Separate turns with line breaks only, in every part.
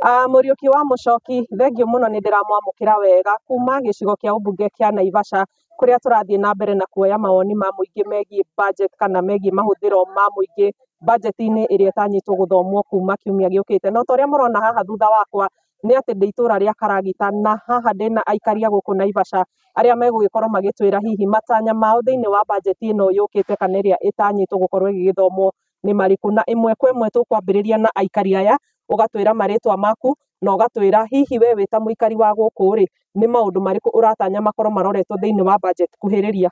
Mũriũki wa Mũchoki, thengio mũno nĩ ndĩramwamũkĩra wega kuma gĩcigo kĩa ũmbunge kĩa Naivasha, kũrĩa tũrathiĩ na mbere na kuoya mawoni ma mũingĩ megiĩ budget kana megiĩ mahũthĩro ma mũingĩ budget-inĩ ĩrĩa ĩtanyĩtwo gũthomwo kuma kiumia gĩũkĩte. No ta ũrĩa mũrona haha thutha wakwa nĩ atĩ ndĩ itũra rĩa Karagita, na haha ndĩna aikari a gũkũ Naivasha arĩa megũgĩkorwo magĩtwĩra hihi matanya mao thĩinĩ wa budget ĩno yũkĩte kana ĩrĩa ĩtanyĩtwo gũkorwo ĩgĩgĩthomwo nĩ marĩkũ, na ĩmwe kwa ĩmwe tũkwambĩrĩria na aikari aya, ũgatwĩra marĩtwa maku na ũgatwĩra hihi we wĩ ta mũikari wa gũkũ rĩ, nĩ maũndũ marĩkũ ũratanya makorwo maroretwo thĩinĩ wa budget kuhĩrĩria.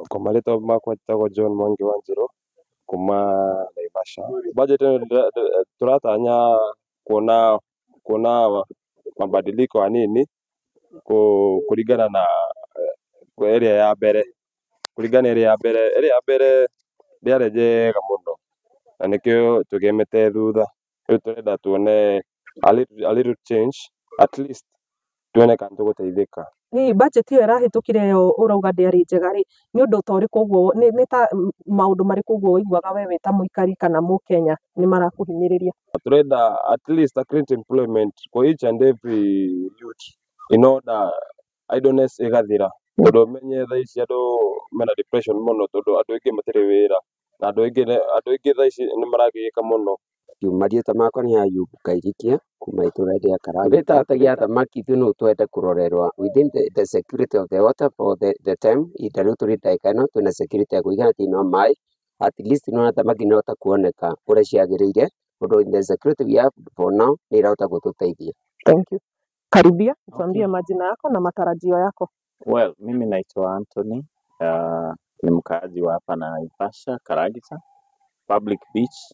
Kwa marĩtwa makwa njĩtagwo John Mwangi wa Njĩrũ kuma Naivasha. Budget ĩno tũratanya kuona mabadiliko hanini kũringana na ĩrĩa ya mbere. Ĩrĩa ya mbere ndĩarĩ njega mũno na nĩkĩo tũgĩmĩte thutha. Rĩu tũrenda tuone a little change, at least tuone kana tũgũteithĩka.
Hihi budget ĩyo ĩrahĩtũkire yo ũrauga ndĩarĩ njega rĩ, nĩ ũndũ ta ũrĩkũ ũguo, nĩ ta maũndũ marĩkũ ũguo ũiguaga we wĩ ta mũikari kana mũkenya nĩ marakũhinyĩrĩria?
Tũrenda at least a create employment for each and every youth in order idleness ĩgathira. Tondũ menye thaa ici andũ mena depression mũno tondũ andũ aingĩ matirĩ wĩra na andũ aingĩ thaa ici nĩ maragĩka mũno.
Marĩtwa makwa nĩ Ayubu Kairikia kuma itũra rĩa Karagita. Twĩtatagia thamaki ithuĩ no twende kũrorerwa within the security of the water for the time. Ihinda rĩu tũrĩ ndagĩka ĩno twĩna security ya kũigana thĩinĩ wa maĩ, at least nĩwona thamaki nĩirahota kuoneka ũrĩa ciagĩrĩire, tondũ the security we have for now nĩ irahota gũtũteithia.
Thank you. Karibia, tuambie majina yako na matarajio yako.
Well, mimi naitwa Anthony, ni mkaaji wa hapa na Naivasha, Karagita, Public Beach.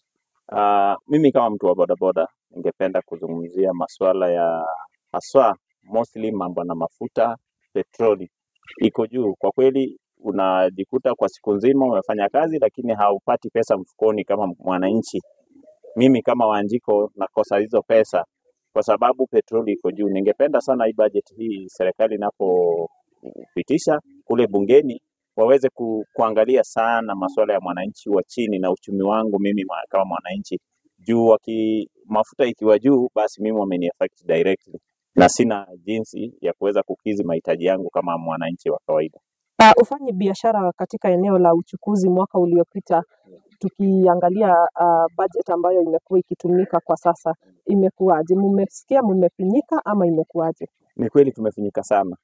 Mimi kama mtu wa bodaboda ningependa kuzungumzia masuala ya haswa mostly mambo na mafuta, petroli iko juu. Kwa kweli unajikuta kwa siku nzima unafanya kazi lakini haupati pesa mfukoni kama mwananchi. Mimi kama Wanjiko nakosa hizo pesa kwa sababu petroli iko juu. Ningependa sana hii budget hii serikali inapopitisha kule bungeni waweze kuangalia sana masuala ya mwananchi wa chini na uchumi wangu mimi kama mwananchi. Juu mafuta ikiwa juu basi mimi wameni-affect directly na sina jinsi ya kuweza kukizi mahitaji yangu kama mwananchi wa kawaida.
Ufanye biashara katika eneo la uchukuzi mwaka uliopita, tukiangalia budget ambayo imekuwa ikitumika kwa sasa, imekuwaje? Mmesikia mmefinyika ama imekuwaje?
Ni kweli tumefinyika sana.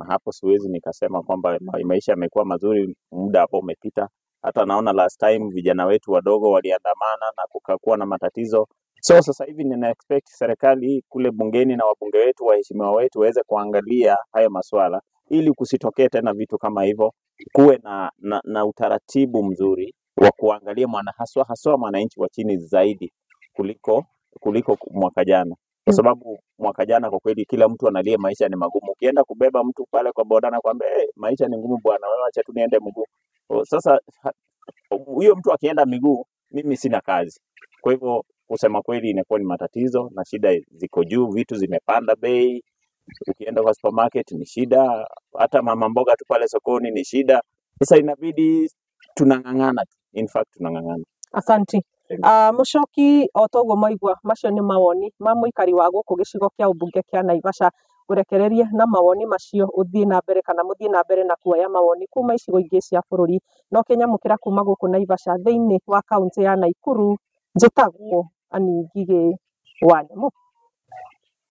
Hapo siwezi nikasema kwamba maisha yamekuwa mazuri muda hapo umepita. Hata naona last time vijana wetu wadogo waliandamana na kukakuwa na matatizo. So sasa hivi nina expect serikali kule bungeni na wabunge wetu, waheshimiwa wetu waweze kuangalia haya masuala ili kusitokee tena vitu kama hivyo. Kuwe na utaratibu mzuri wa kuangalia haswa mwananchi wa chini zaidi kuliko mwaka jana. Kwa sababu mwaka jana kwa kweli kila mtu analia maisha ni magumu. Ukienda kubeba mtu pale kwa boda na kwamba maisha ni ngumu bwana, wewe acha tu niende mguu. Sasa huyo mtu akienda miguu, mimi sina kazi. Kwa hivyo kusema kweli inakuwa ni matatizo na shida ziko juu, vitu zimepanda bei. Ukienda kwa supermarket ni shida, hata mama mboga tu pale sokoni ni shida. Sasa inabidi tunang'ang'ana, in fact tunang'ang'ana.
Asanti. Mũchoki otoguo maigua macio nĩ mawoni ma mũikari wa gũkũ gĩcigo kĩa ũmbunge kĩa Naivasha. Ũrekererie na mawoni macio ũthiĩ na mbere kana mũthiĩ na mbere na kuoya mawoni kuma icigo ingĩ cia bũrũri. No kĩnyamũkĩra kuma gũkũ Naivasha thĩinĩ wa kaunti ya Naikuru, njĩtagwo Anĩ Ngigĩ wa Nyamũ.